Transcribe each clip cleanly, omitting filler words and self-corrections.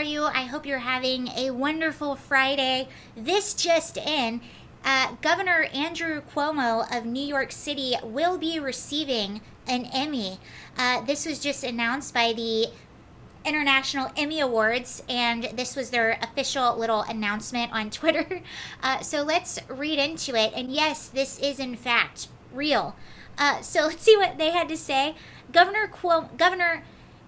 you? I hope you're having a wonderful Friday. This just in, Governor Andrew Cuomo of New York City will be receiving an Emmy. This was just announced by the International Emmy Awards, and this was their official little announcement on Twitter. So let's read into it. And yes, this is in fact real. So let's see what they had to say. Governor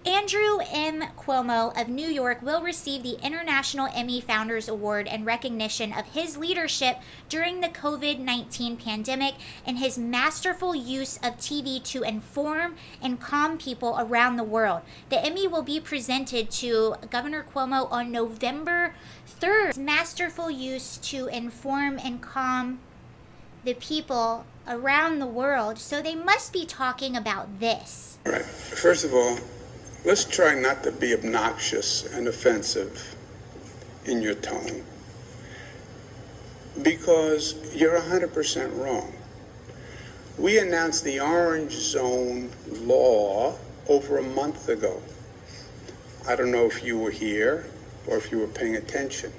Andrew M. Cuomo of New York will receive the International Emmy Founders Award in recognition of his leadership during the COVID-19 pandemic and his masterful use of TV to inform and calm people around the world. The Emmy will be presented to Governor Cuomo on November 3rd. Masterful use to inform and calm the people around the world. So they must be talking about this. All right. First of all, let's try not to be obnoxious and offensive in your tone, because you're 100% wrong. We announced the Orange Zone law over a month ago. I don't know if you were here or if you were paying attention,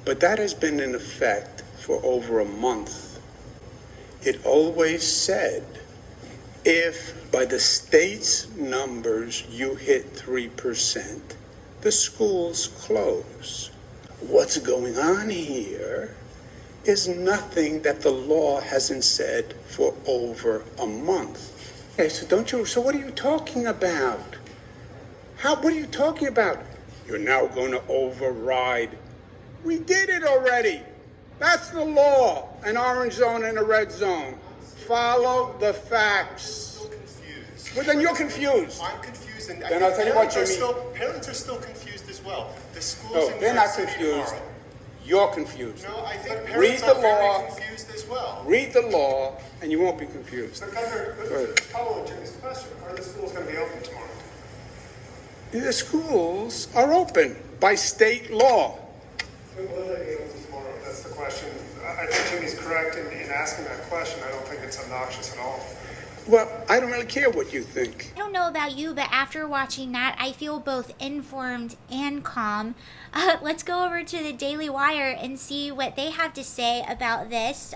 but that has been in effect for over a month. It always said, if by the state's numbers you hit 3%, the schools close. What's going on here is nothing that the law hasn't said for over a month. Okay, so what are you talking about? What are you talking about? You're now going to override. We did it already. That's the law, an orange zone and a red zone. Follow the facts. Well, then you're confused. I'm confused, and then I'll tell you what you mean. Parents are still confused as well. The schools No, in they're New York not City confused. tomorrow. You're confused. No, I think Read parents the are very law. confused as well. Read the law, and you won't be confused. But Governor, follow Jimmy's question. Are the schools going to be open tomorrow? The schools are open by state law. Will they be open tomorrow? That's the question. I think Jimmy's correct in asking that question. I don't think it's obnoxious at all. Well, I don't really care what you think. I don't know about you, but after watching that, I feel both informed and calm. Let's go over to the Daily Wire and see what they have to say about this.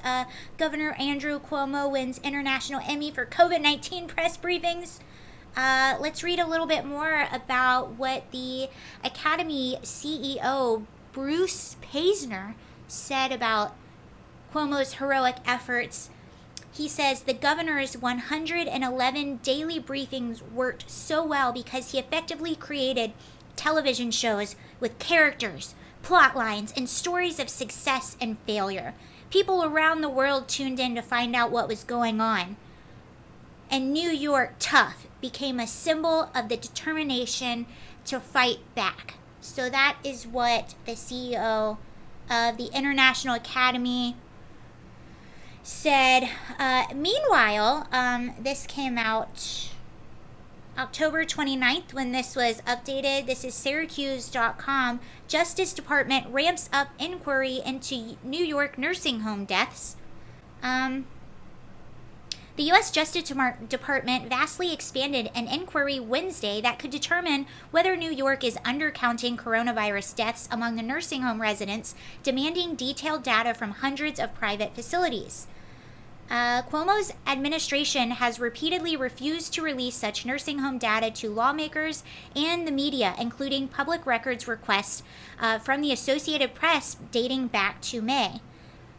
Governor Andrew Cuomo wins International Emmy for COVID-19 press briefings. Let's read a little bit more about what the Academy CEO, Bruce Paisner, said about Cuomo's heroic efforts. He says the governor's 111 daily briefings worked so well because he effectively created television shows with characters, plot lines, and stories of success and failure. People around the world tuned in to find out what was going on. And New York tough became a symbol of the determination to fight back. So that is what the CEO of the International Academy said. Meanwhile, this came out October 29th when this was updated. This is Syracuse.com. Justice Department ramps up inquiry into New York nursing home deaths. The U.S. Justice Department vastly expanded an inquiry Wednesday that could determine whether New York is undercounting coronavirus deaths among the nursing home residents, demanding detailed data from hundreds of private facilities. Cuomo's administration has repeatedly refused to release such nursing home data to lawmakers and the media, including public records requests from the Associated Press dating back to May.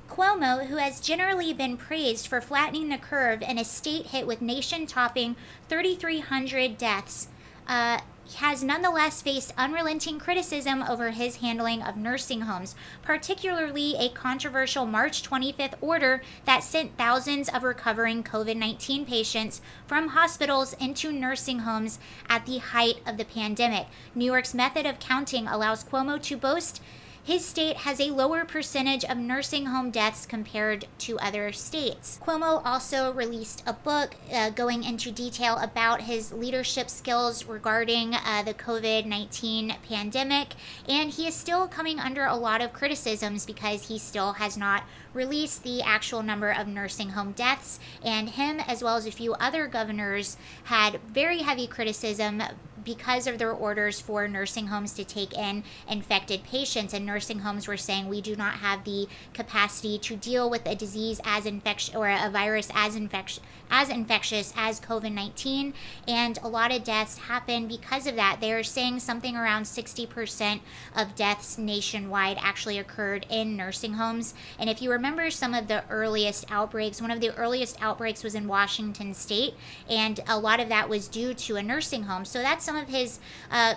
Cuomo, who has generally been praised for flattening the curve in a state hit with nation-topping 3,300 deaths, has nonetheless faced unrelenting criticism over his handling of nursing homes, particularly a controversial March 25th order that sent thousands of recovering COVID-19 patients from hospitals into nursing homes at the height of the pandemic. New York's method of counting allows Cuomo to boast his state has a lower percentage of nursing home deaths compared to other states. Cuomo also released a book going into detail about his leadership skills regarding the COVID-19 pandemic, and he is still coming under a lot of criticisms because he still has not released the actual number of nursing home deaths, and him as well as a few other governors had very heavy criticism because of their orders for nursing homes to take in infected patients, and nursing homes were saying we do not have the capacity to deal with a disease as infectious or a virus as infectious as COVID-19, and a lot of deaths happen because of that. They're saying something around 60% of deaths nationwide actually occurred in nursing homes. And if you remember some of the earliest outbreaks, one of the earliest outbreaks was in Washington State, and a lot of that was due to a nursing home. So that's some of his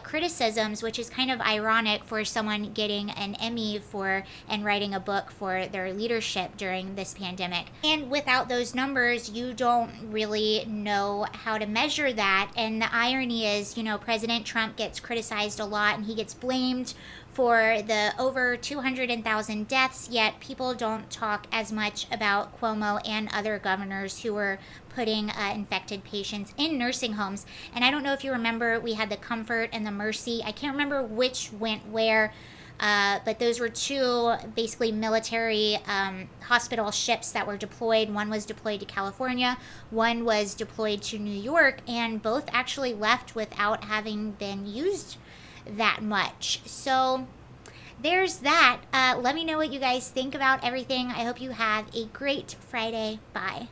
criticisms, which is kind of ironic for someone getting an Emmy for and writing a book for their leadership during this pandemic. And without those numbers, you don't really know how to measure that. And the irony is, President Trump gets criticized a lot and he gets blamed for the over 200,000 deaths, yet people don't talk as much about Cuomo and other governors who were putting infected patients in nursing homes. And I don't know if you remember, we had the Comfort and the Mercy. I can't remember which went where, but those were two basically military hospital ships that were deployed. One was deployed to California, one was deployed to New York, and both actually left without having been used that much. So there's that. Let me know what you guys think about everything. I hope you have a great Friday. Bye.